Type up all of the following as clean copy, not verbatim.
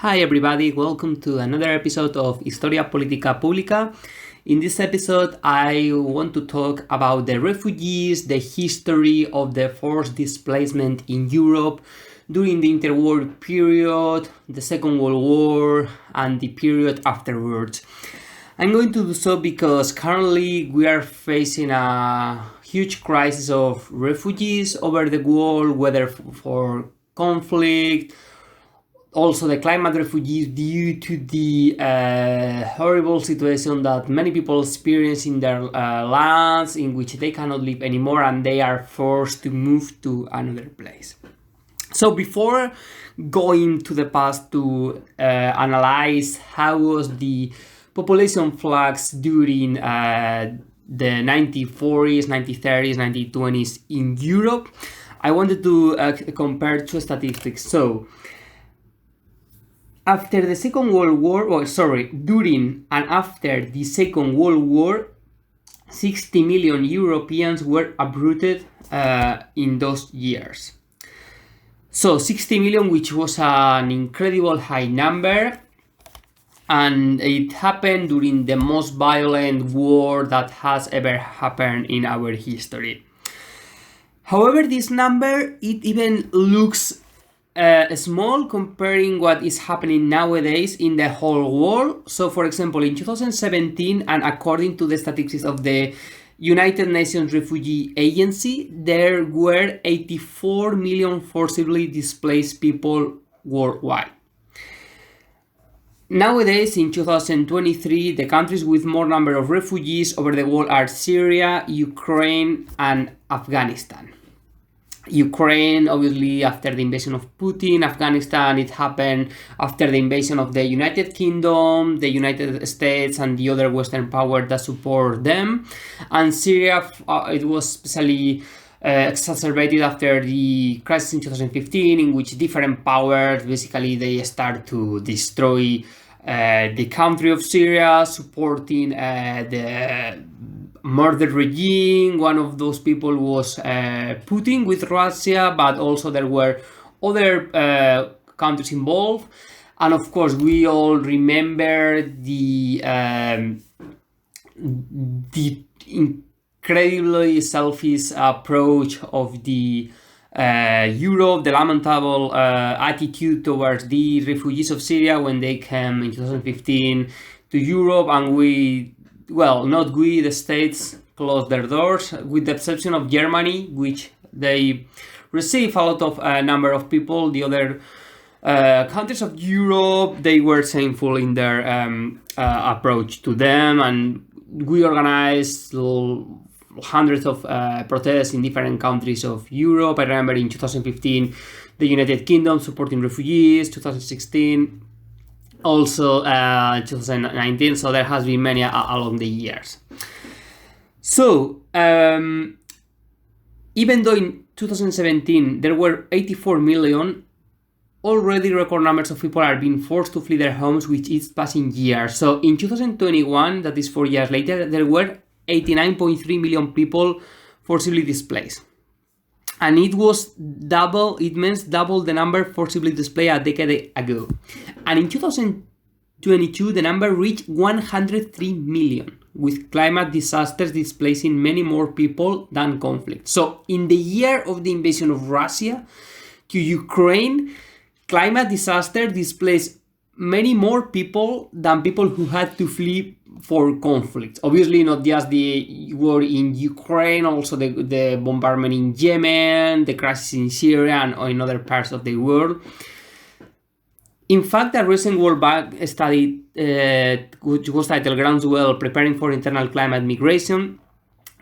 Hi everybody, welcome to another episode of Historia Politica Pública. In this episode, I want to talk about the refugees, the history of the forced displacement in Europe during the interwar period, the Second World War, and the period afterwards. I'm going to do so because currently we are facing a huge crisis of refugees over the world, whether for conflict, also the climate refugees due to the horrible situation that many people experience in their lands in which they cannot live anymore and they are forced to move to another place. So before going to the past to analyze how was the population flux during the 1940s, 1930s, 1920s in Europe, I wanted to compare two statistics. So after the Second World War, during and after the Second World War, 60 million Europeans were uprooted in those years. So 60 million, which was an incredible high number, and it happened during the most violent war that has ever happened in our history. However, this number, it even looks small comparing what is happening nowadays in the whole world. So for example, in 2017, and according to the statistics of the United Nations Refugee Agency, there were 84 million forcibly displaced people worldwide. Nowadays, in 2023, the countries with more number of refugees over the world are Syria, Ukraine, and Afghanistan. Ukraine, obviously, after the invasion of Putin. Afghanistan, it happened after the invasion of the United Kingdom, the United States, and the other Western powers that support them. And Syria, it was especially exacerbated after the crisis in 2015, in which different powers, basically, they start to destroy the country of Syria, supporting the murder regime. One of those people was Putin with Russia, but also there were other countries involved. And of course, we all remember the incredibly selfish approach of the Europe, the lamentable attitude towards the refugees of Syria when they came in 2015 to Europe, and the States closed their doors, with the exception of Germany, which they receive a lot of number of people. The other countries of Europe, they were shameful in their approach to them, and we organized hundreds of protests in different countries of Europe. I remember in 2015, the United Kingdom supporting refugees, 2016, also 2019, so there has been many along the years. So even though in 2017 there were 84 million, already record numbers of people are being forced to flee their homes, which is passing years. So in 2021, that is 4 years later, there were 89.3 million people forcibly displaced. And it means double the number forcibly displaced a decade ago. And in 2022, the number reached 103 million, with climate disasters displacing many more people than conflict. So in the year of the invasion of Russia to Ukraine, climate disaster displaced many more people than people who had to flee for conflict. Obviously, not just the war in Ukraine, also the bombardment in Yemen, the crisis in Syria, and in other parts of the world. In fact, a recent World Bank study, which was titled Groundswell, Preparing for Internal Climate Migration,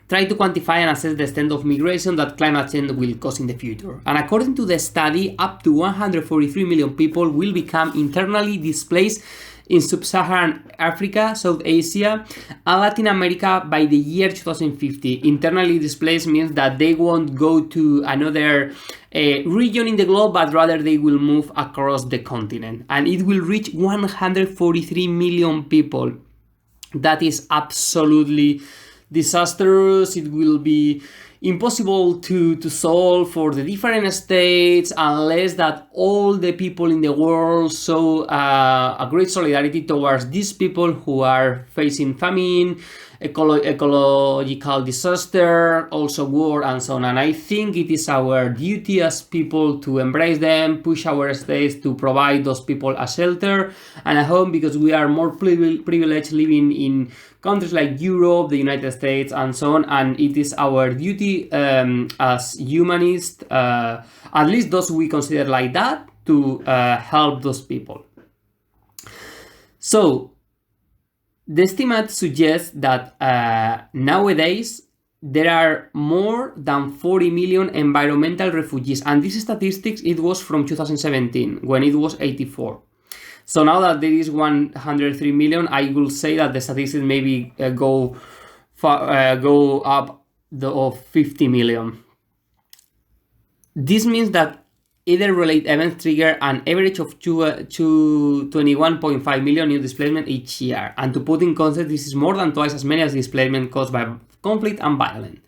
tried to quantify and assess the extent of migration that climate change will cause in the future. And according to the study, up to 143 million people will become internally displaced in Sub-Saharan Africa, South Asia, and Latin America by the year 2050. Internally displaced means that they won't go to another region in the globe, but rather they will move across the continent. And it will reach 143 million people. That is absolutely disastrous. It will be impossible to solve for the different states unless that all the people in the world show a great solidarity towards these people who are facing famine, ecological disaster, also war, and so on. And I think it is our duty as people to embrace them, push our states to provide those people a shelter and a home, because we are more privileged living in countries like Europe, the United States, and so on. And it is our duty as humanists, at least those we consider like that, to help those people. So the estimate suggests that nowadays there are more than 40 million environmental refugees, and this statistics, it was from 2017 when it was 84. So now that there is 103 million, I will say that the statistics maybe go up of 50 million. This means that either relate events trigger an average of 21.5 million new displacement each year. And to put in context, this is more than twice as many as displacement caused by conflict and violence.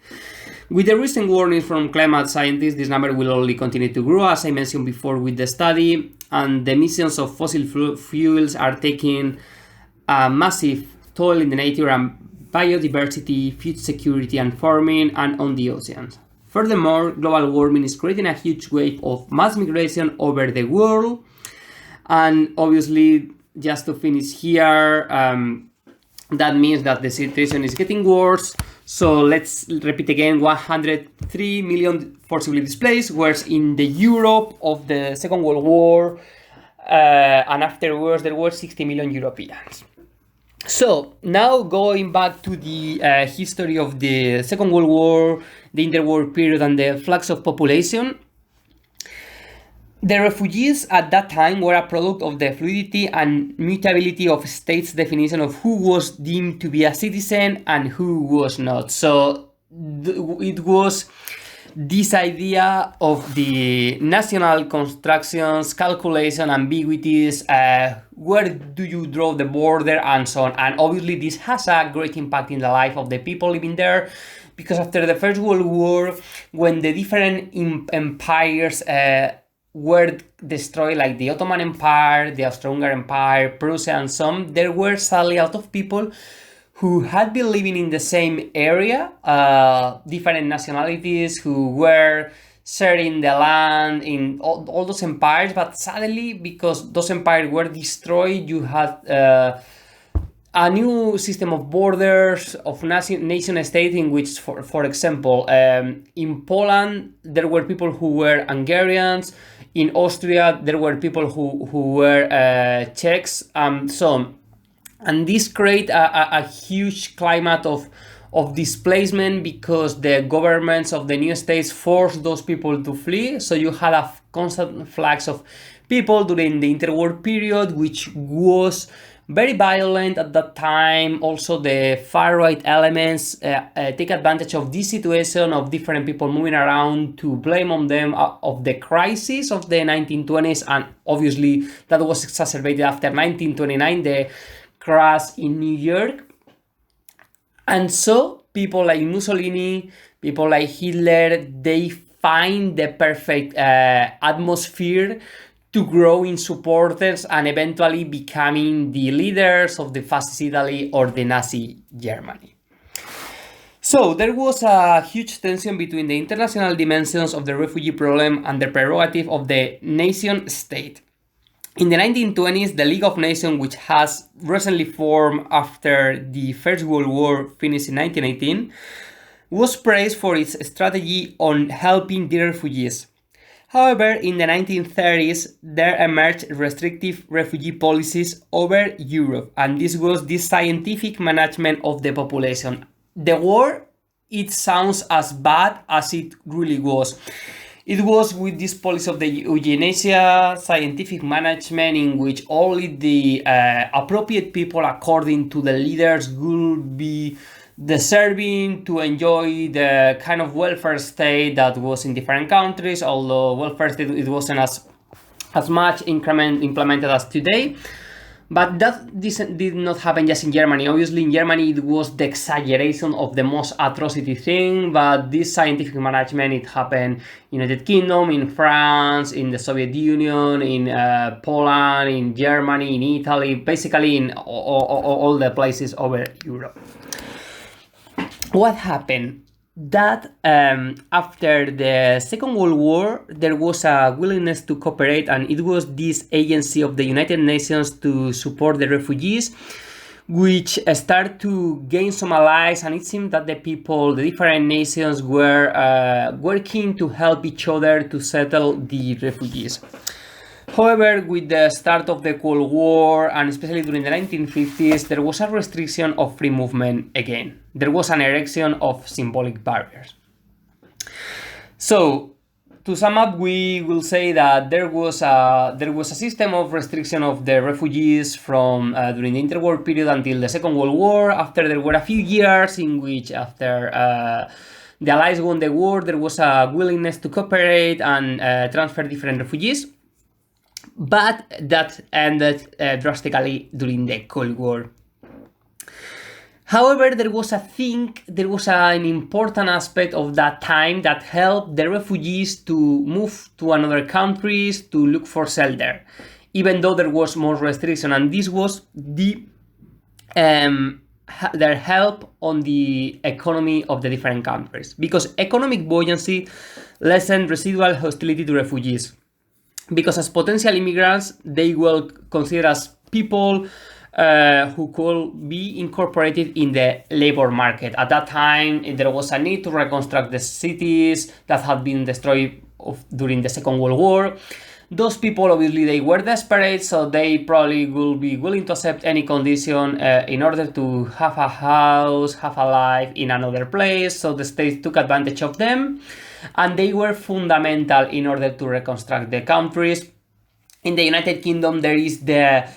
With the recent warnings from climate scientists, this number will only continue to grow, as I mentioned before with the study, and the emissions of fossil fuels are taking a massive toll in the nature and biodiversity, food security and farming, and on the oceans. Furthermore, global warming is creating a huge wave of mass migration over the world. And obviously, just to finish here, that means that the situation is getting worse. So let's repeat again, 103 million forcibly displaced, whereas in the Europe of the Second World War, and afterwards there were 60 million Europeans. So now going back to the history of the Second World War, the interwar period, and the flux of population, the refugees at that time were a product of the fluidity and mutability of states' definition of who was deemed to be a citizen and who was not. So it was this idea of the national constructions, calculation, ambiguities, where do you draw the border, and so on. And obviously this has a great impact in the life of the people living there, because after the First World War, when the different empires were destroyed, like the Ottoman Empire, the Austro-Hungarian Empire, Prussia, and so on, there were sadly a lot of people who had been living in the same area, different nationalities who were sharing the land in all those empires, but sadly, because those empires were destroyed, you had a new system of borders, of nation state, in which, for example, in Poland, there were people who were Hungarians, in Austria, there were people who were Czechs, so on. And this created a huge climate of displacement, because the governments of the new states forced those people to flee. So you had a constant flux of people during the interwar period, which was very violent at that time. Also, the far-right elements take advantage of this situation of different people moving around to blame on them of the crisis of the 1920s. And obviously, that was exacerbated after 1929, the crash in New York. And so people like Mussolini, people like Hitler, they find the perfect atmosphere to grow in supporters and eventually becoming the leaders of the fascist Italy or the Nazi Germany. So there was a huge tension between the international dimensions of the refugee problem and the prerogative of the nation state. In the 1920s, the League of Nations, which has recently formed after the First World War finished in 1918, was praised for its strategy on helping the refugees. However, in the 1930s, there emerged restrictive refugee policies over Europe, and this was the scientific management of the population. The war, it sounds as bad as it really was. It was with this policy of the euthanasia, scientific management, in which only the appropriate people, according to the leaders, would be deserving to enjoy the kind of welfare state that was in different countries, although welfare state it wasn't as much implemented as today. But this did not happen just in Germany. Obviously, in Germany, it was the exaggeration of the most atrocity thing, but this scientific management, it happened in the United Kingdom, in France, in the Soviet Union, in Poland, in Germany, in Italy, basically in all the places over Europe. What happened? That after the Second World War, there was a willingness to cooperate, and it was this agency of the United Nations to support the refugees, which started to gain some allies, and it seemed that the different nations were working to help each other to settle the refugees. However, with the start of the Cold War, and especially during the 1950s, there was a restriction of free movement again. There was an erection of symbolic barriers. So, to sum up, we will say that there was a system of restriction of the refugees from during the interwar period until the Second World War. After, there were a few years in which, after the Allies won the war, there was a willingness to cooperate and transfer different refugees. But that ended drastically during the Cold War. However, there was an important aspect of that time that helped the refugees to move to another countries to look for shelter, even though there was more restriction, and this was their help on the economy of the different countries, because economic buoyancy lessened residual hostility to refugees. Because as potential immigrants, they were considered as people who could be incorporated in the labor market. At that time, there was a need to reconstruct the cities that had been destroyed during the Second World War. Those people, obviously, they were desperate, so they probably will be willing to accept any condition in order to have a house, have a life in another place. So the state took advantage of them, and they were fundamental in order to reconstruct the countries. In the United Kingdom, there is the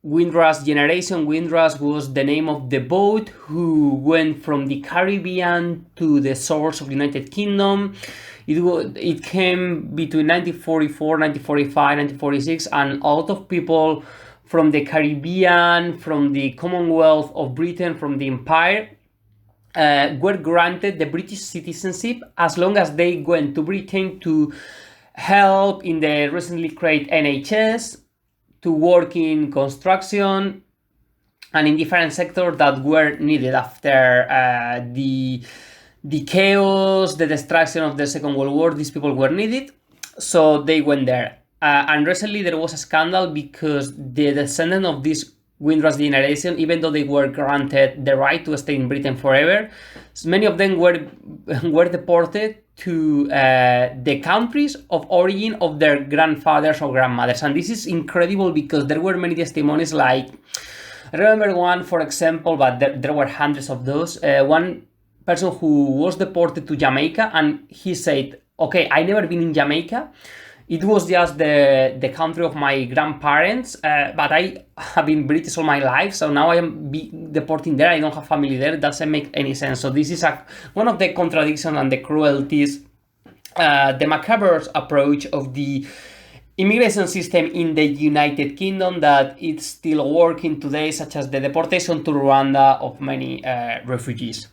Windrush Generation. Windrush was the name of the boat who went from the Caribbean to the shores of the United Kingdom. It came between 1944, 1945, 1946, and a lot of people from the Caribbean, from the Commonwealth of Britain, from the Empire, were granted the British citizenship as long as they went to Britain to help in the recently created NHS, to work in construction, and in different sectors that were needed after the chaos, the destruction of the Second World War. These people were needed, so they went there. And recently there was a scandal because the descendants of this Windrush Generation, even though they were granted the right to stay in Britain forever, many of them were deported to the countries of origin of their grandfathers or grandmothers. And this is incredible because there were many testimonies, like, I remember one, for example, but there were hundreds of those. One person who was deported to Jamaica, and he said, okay, I never been in Jamaica. It was just the country of my grandparents, but I have been British all my life, so now I am deporting there. I don't have family there. It doesn't make any sense. So this is one of the contradictions and the cruelties, the macabre approach of the immigration system in the United Kingdom that it's still working today, such as the deportation to Rwanda of many refugees.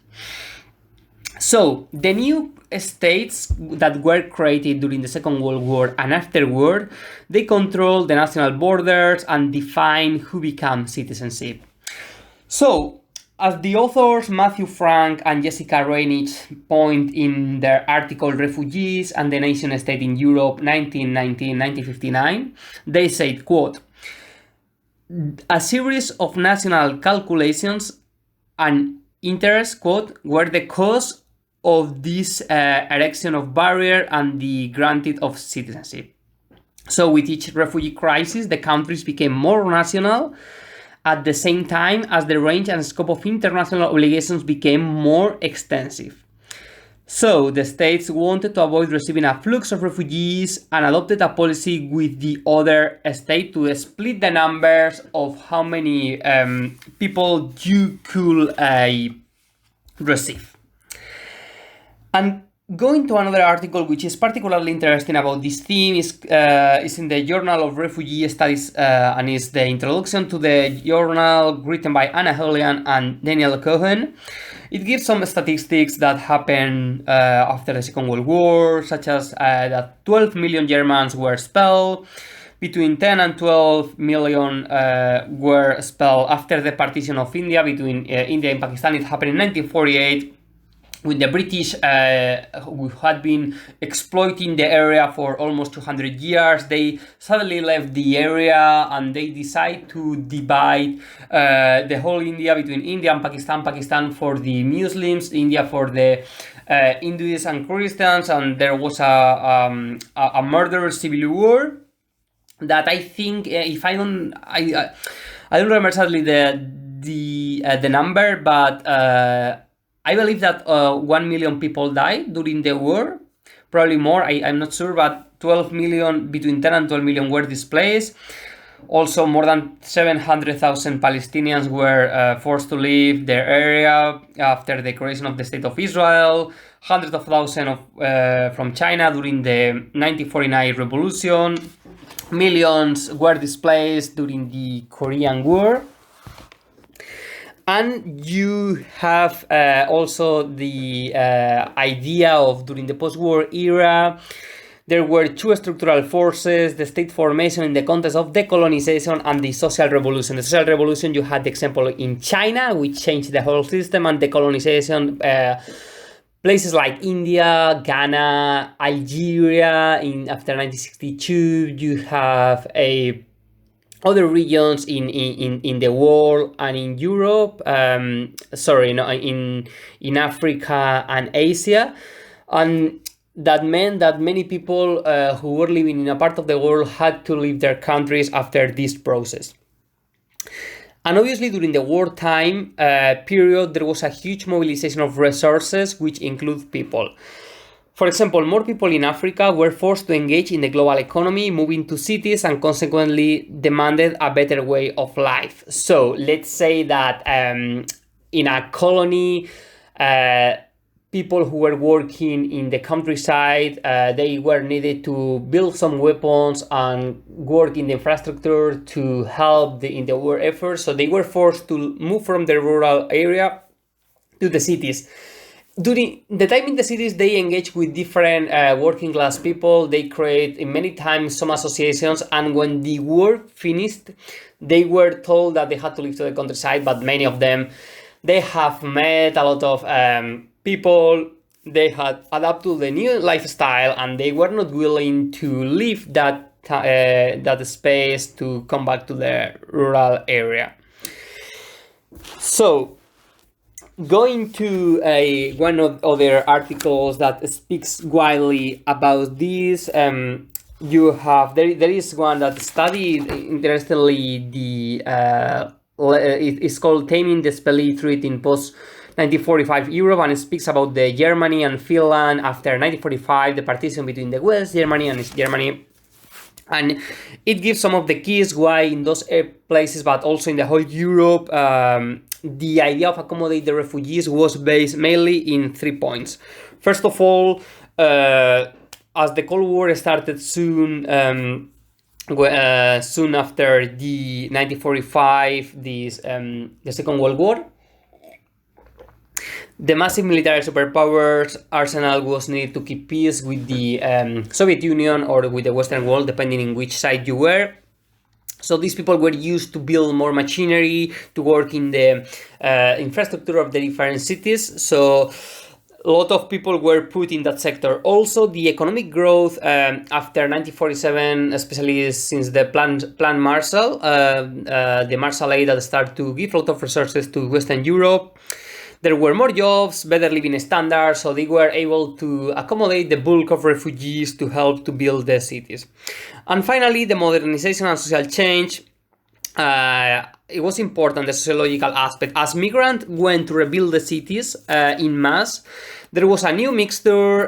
So the new states that were created during the Second World War and afterward, they control the national borders and define who become citizenship. So, as the authors Matthew Frank and Jessica Reinich point in their article Refugees and the Nation State in Europe 1919-1959, they said, quote, a series of national calculations and interests, quote, were the cause of this erection of barrier and the granted of citizenship. So with each refugee crisis, the countries became more national at the same time as the range and scope of international obligations became more extensive. So the states wanted to avoid receiving a flux of refugees and adopted a policy with the other state to split the numbers of how many people you could receive. And Going to another article which is particularly interesting about this theme is in the Journal of Refugee Studies and is the introduction to the journal written by Anna Holian and Daniel Cohen. It gives some statistics that happened after the Second World War, such as that 12 million Germans were expelled, between 10 and 12 million were expelled after the partition of India between India and Pakistan. It happened in 1948. When the British who had been exploiting the area for almost 200 years, they suddenly left the area and they decided to divide the whole India between India and Pakistan. Pakistan for the Muslims, India for the Hindus and Christians, and there was a murderous civil war that I think, if I don't remember exactly the number, but I believe that 1 million people died during the war, probably more, I'm not sure, but 12 million, between 10 and 12 million were displaced. Also, more than 700,000 Palestinians were forced to leave their area after the creation of the State of Israel. Hundreds of thousands from China during the 1949 revolution. Millions were displaced during the Korean War. And you have also the idea of, during the post-war era, there were two structural forces: the state formation in the context of decolonization and the social revolution. The social revolution, you had the example in China, which changed the whole system, and decolonization, places like India, Ghana, Algeria. After 1962, you have other regions in the world and in Europe, in Africa and Asia, and that meant that many people who were living in a part of the world had to leave their countries after this process. And obviously during the wartime period, there was a huge mobilization of resources, which include people. For example, more people in Africa were forced to engage in the global economy, moving to cities, and consequently demanded a better way of life. So let's say that in a colony, people who were working in the countryside, they were needed to build some weapons and work in the infrastructure to help in the war effort. So they were forced to move from the rural area to the cities. During the time in the cities, they engage with different working class people. They create many times some associations, and when the war finished, they were told that they had to leave to the countryside. But many of them, they have met a lot of people. They had adapted to the new lifestyle, and they were not willing to leave that space to come back to the rural area. So, going to one of other articles that speaks widely about this, you have there is one that studied interestingly it's called Taming the Spell in post 1945 Europe, and it speaks about the Germany and Finland after 1945, the partition between the West Germany and East Germany. And it gives some of the keys why in those places, but also in the whole Europe, the idea of accommodate the refugees was based mainly in 3 points. First of all, as the Cold War started soon after the 1945, the Second World War, the massive military superpowers arsenal was needed to keep peace with the Soviet Union or with the Western world, depending on which side you were. So these people were used to build more machinery, to work in the infrastructure of the different cities. So a lot of people were put in that sector. Also, the economic growth after 1947, especially since the Plan Marshall, the Marshall Aid that started to give a lot of resources to Western Europe, there were more jobs, better living standards, so they were able to accommodate the bulk of refugees to help to build the cities. And finally, the modernization and social change. It was important, the sociological aspect. As migrants went to rebuild the cities in mass, there was a new mixture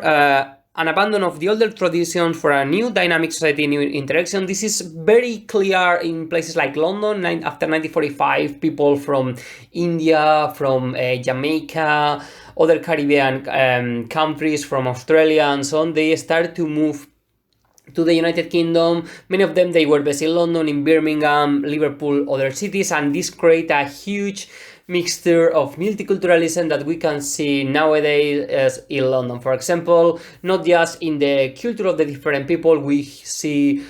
an abandon of the older traditions for a new dynamic society, new interaction. This is very clear in places like London. After 1945, people from India, from Jamaica, other Caribbean countries, from Australia and so on, they started to move to the United Kingdom. Many of them, they were based in London, in Birmingham, Liverpool, other cities, and this created a huge mixture of multiculturalism that we can see nowadays as in London. For example, not just in the culture of the different people, we see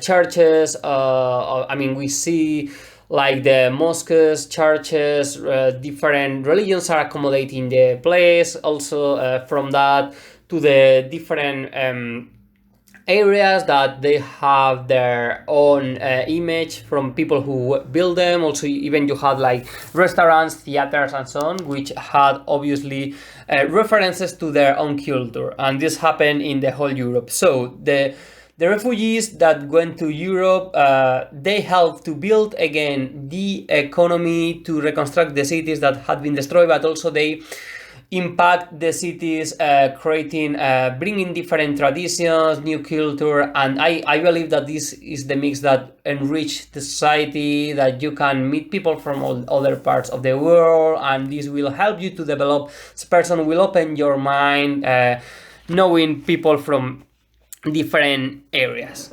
churches, we see like the mosques, churches, different religions are accommodating the place. Also from that to the different areas that they have their own image from people who build them. Also, even you had like restaurants, theaters, and so on, which had obviously references to their own culture, and this happened in the whole Europe. So the refugees that went to Europe, they helped to build again the economy, to reconstruct the cities that had been destroyed, but also they impact the cities, bringing different traditions, new culture, and I believe that this is the mix that enrich the society, that you can meet people from all other parts of the world, and this will help you to develop. This person will open your mind, knowing people from different areas.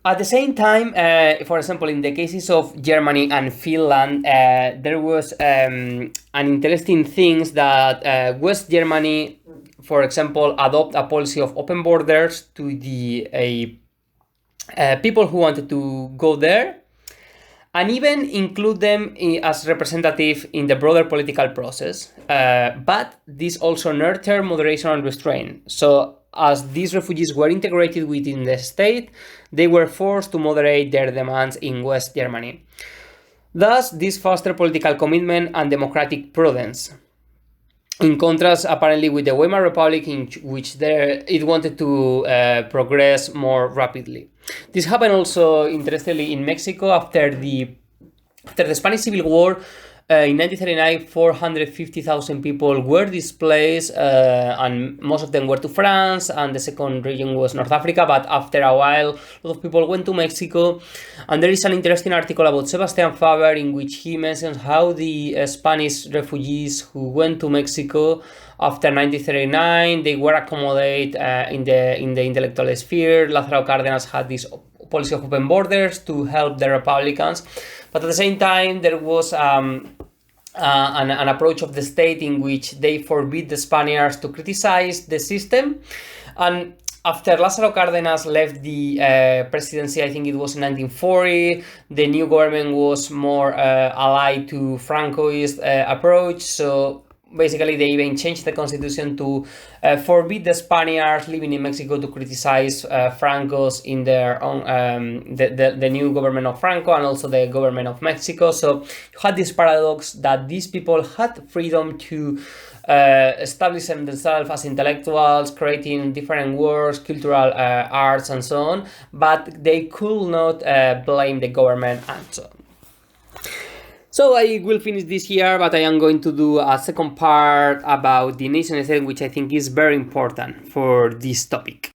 At the same time, for example, in the cases of Germany and Finland, there was an interesting thing that West Germany, for example, adopt a policy of open borders to the people who wanted to go there, and even include them as representative in the broader political process. But this also nurtured moderation and restraint. So as these refugees were integrated within the state, they were forced to moderate their demands in West Germany. Thus, this fostered political commitment and democratic prudence, in contrast apparently with the Weimar Republic, in which it wanted to progress more rapidly. This happened also, interestingly, in Mexico after the Spanish Civil War. In 1939, 450,000 people were displaced, and most of them were to France, and the second region was North Africa. But after a while, a lot of people went to Mexico, and there is an interesting article about Sebastian Faber in which he mentions how the Spanish refugees who went to Mexico after 1939, they were accommodated in the intellectual sphere. Lázaro Cárdenas had this policy of open borders to help the Republicans, but at the same time there was an approach of the state in which they forbid the Spaniards to criticize the system. And after Lázaro Cárdenas left the presidency, I think it was in 1940, the new government was more allied to Francoist approach. So basically, they even changed the constitution to forbid the Spaniards living in Mexico to criticize Francos in their own, the new government of Franco and also the government of Mexico. So you had this paradox that these people had freedom to establish themselves as intellectuals, creating different works, cultural arts, and so on, but they could not blame the government and so on. So I will finish this here, but I am going to do a second part about the nation state, which I think is very important for this topic.